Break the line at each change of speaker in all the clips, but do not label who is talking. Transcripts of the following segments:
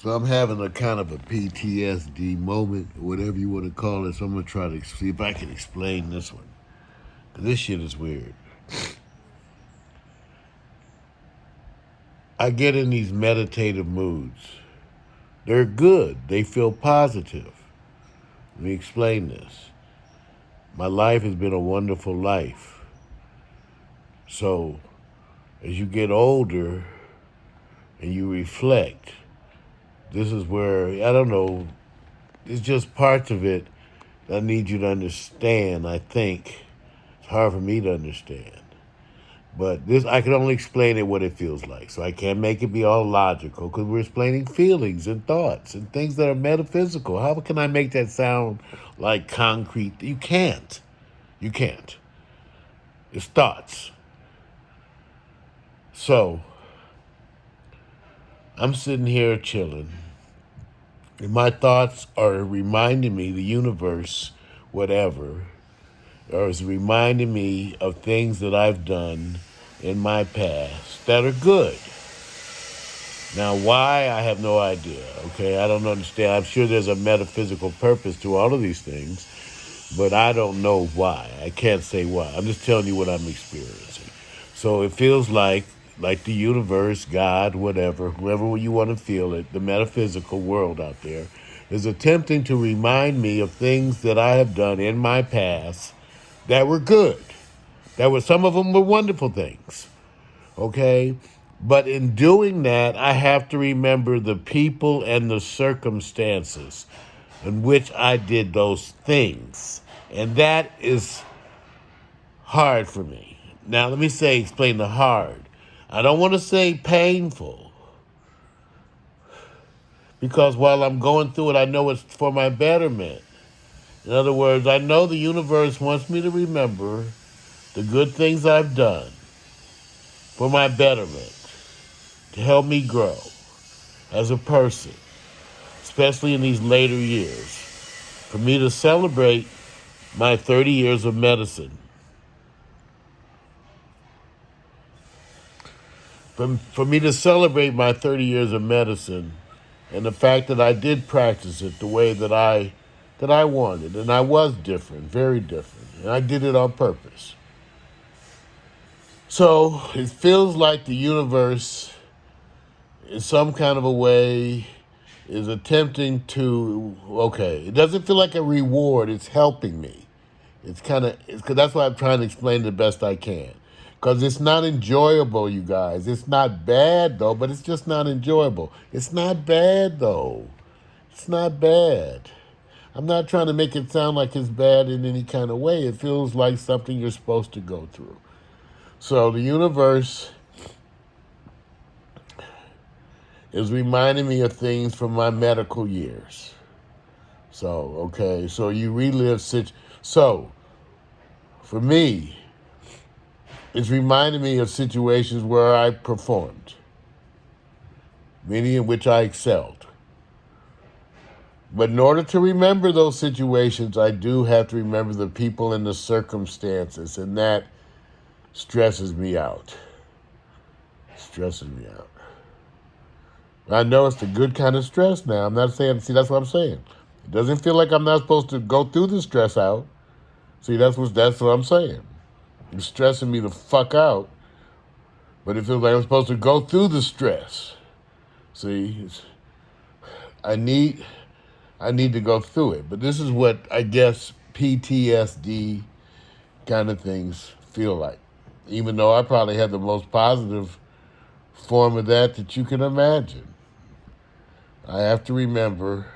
So I'm having a kind of a PTSD moment, whatever you want to call it. So I'm gonna try to see if I can explain this one. 'Cause this shit is weird. I get in these meditative moods. They're good. They feel positive. Let me explain this. My life has been a wonderful life. So as you get older and you reflect, this is where, I don't know, it's just parts of it that I need you to understand, I think. It's hard for me to understand. But this, I can only explain it what it feels like. So I can't make it be all logical because we're explaining feelings and thoughts and things that are metaphysical. How can I make that sound like concrete? You can't. You can't. It's thoughts. So I'm sitting here chilling. And my thoughts are reminding me, the universe, whatever, or is reminding me of things that I've done in my past that are good. Now, why, I have no idea, okay? I don't understand. I'm sure there's a metaphysical purpose to all of these things, but I don't know why. I can't say why. I'm just telling you what I'm experiencing. So it feels like the universe, God, whatever, whoever you want to feel it, the metaphysical world out there, is attempting to remind me of things that I have done in my past that were good. That were, some of them were wonderful things, okay? But in doing that, I have to remember the people and the circumstances in which I did those things. And that is hard for me. Now, let me explain the hard. I don't want to say painful, because while I'm going through it, I know it's for my betterment. In other words, I know the universe wants me to remember the good things I've done for my betterment, to help me grow as a person, especially in these later years, for me to celebrate my 30 years of medicine. For me to celebrate my 30 years of medicine and the fact that I did practice it the way that I wanted, and I was different, very different, and I did it on purpose. So it feels like the universe, in some kind of a way, is attempting to, okay, it doesn't feel like a reward, it's helping me. It's kind of, cause that's why I'm trying to explain the best I can. Because it's not enjoyable, you guys. It's not bad, though, but it's just not enjoyable. It's not bad, though. It's not bad. I'm not trying to make it sound like it's bad in any kind of way. It feels like something you're supposed to go through. So the universe is reminding me of things from my medical years. So, okay, so you relive so for me, it's reminding me of situations where I performed, many in which I excelled. But in order to remember those situations, I do have to remember the people and the circumstances, and that stresses me out. Stresses me out. I know it's the good kind of stress now. I'm not saying, see, that's what I'm saying. It doesn't feel like I'm not supposed to go through the stress out. See, that's what I'm saying. It's stressing me the fuck out, but it feels like I'm supposed to go through the stress. See, I need I need to go through it. But this is what I guess PTSD kind of things feel like. Even though I probably had the most positive form of that you can imagine. I have to remember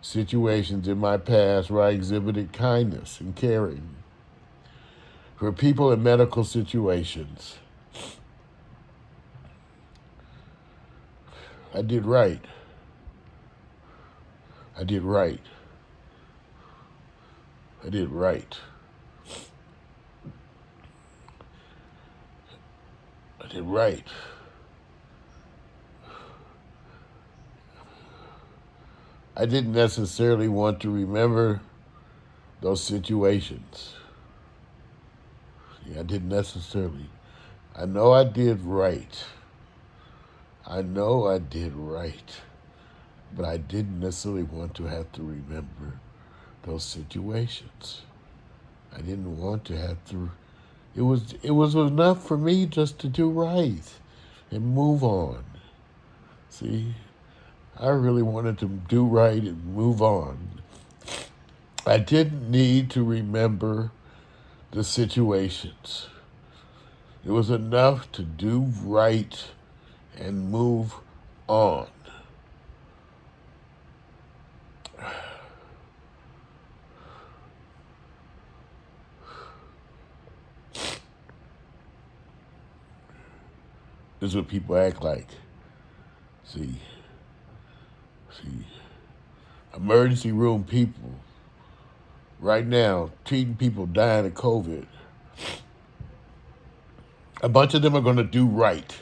situations in my past where I exhibited kindness and caring for people in medical situations. I did right. I did right. I did right. I did right. I didn't necessarily want to remember those situations. Yeah, I didn't necessarily. I know I did right. I know I did right. But I didn't necessarily want to have to remember those situations. I didn't want to have to. It was enough for me just to do right and move on. See, I really wanted to do right and move on. I didn't need to remember the situations. It was enough to do right and move on. This is what people act like. See, see, emergency room people right now treating people dying of COVID. A bunch of them are going to do right.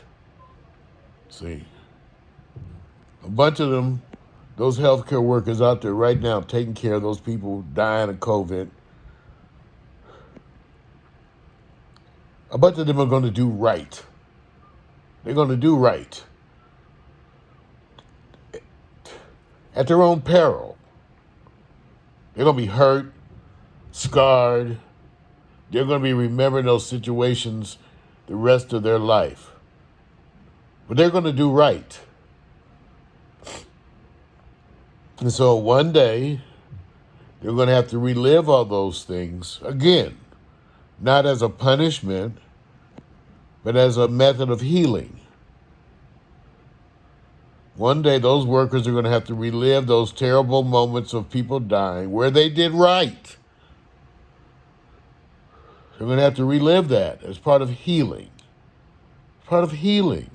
See, a bunch of them, those healthcare workers out there right now taking care of those people dying of COVID, a bunch of them are going to do right. They're going to do right at their own peril. They're going to be hurt, scarred. They're going to be remembering those situations the rest of their life. But they're going to do right. And so one day, they're going to have to relive all those things again, not as a punishment, but as a method of healing. One day, those workers are going to have to relive those terrible moments of people dying where they did right. They're going to have to relive that as part of healing. Part of healing.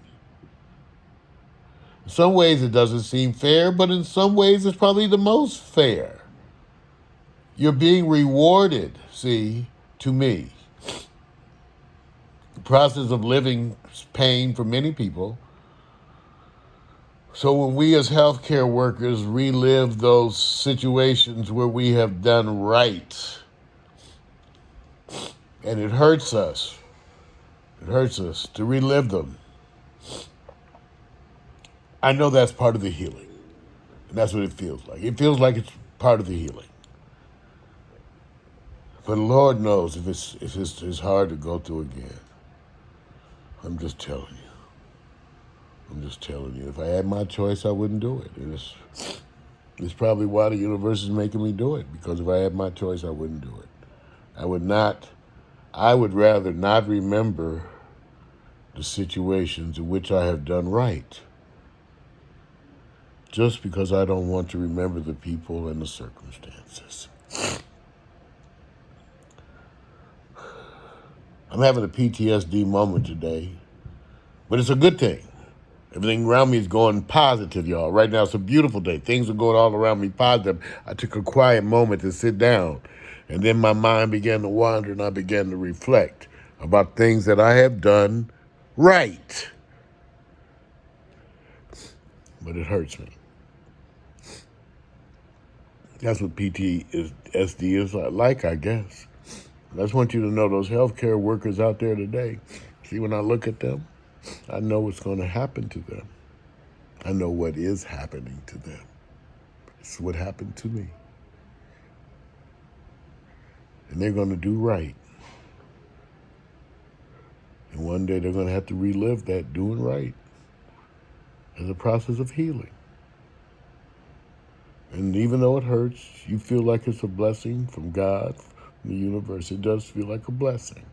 In some ways, it doesn't seem fair, but in some ways, it's probably the most fair. You're being rewarded, see, to me. The process of living is pain for many people. So when we as healthcare workers relive those situations where we have done right, and it hurts us to relive them, I know that's part of the healing. And that's what it feels like. It feels like it's part of the healing. But Lord knows if it's hard to go through again. I'm just telling you. If I had my choice, I wouldn't do it. And it's probably why the universe is making me do it. Because if I had my choice, I wouldn't do it. I would rather not remember the situations in which I have done right. Just because I don't want to remember the people and the circumstances. I'm having a PTSD moment today, but it's a good thing. Everything around me is going positive, y'all. Right now, it's a beautiful day. Things are going all around me positive. I took a quiet moment to sit down, and then my mind began to wander, and I began to reflect about things that I have done right. But it hurts me. That's what PTSD is like, I guess. I just want you to know those healthcare workers out there today. See, when I look at them, I know what's going to happen to them. I know what is happening to them. It's what happened to me. And they're going to do right. And one day they're going to have to relive that doing right as a process of healing. And even though it hurts, you feel like it's a blessing from God, from the universe. It does feel like a blessing.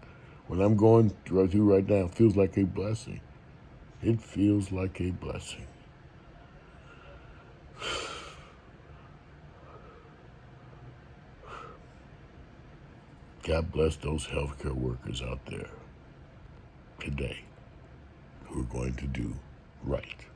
What I'm going through right now feels like a blessing. It feels like a blessing. God bless those healthcare workers out there today who are going to do right.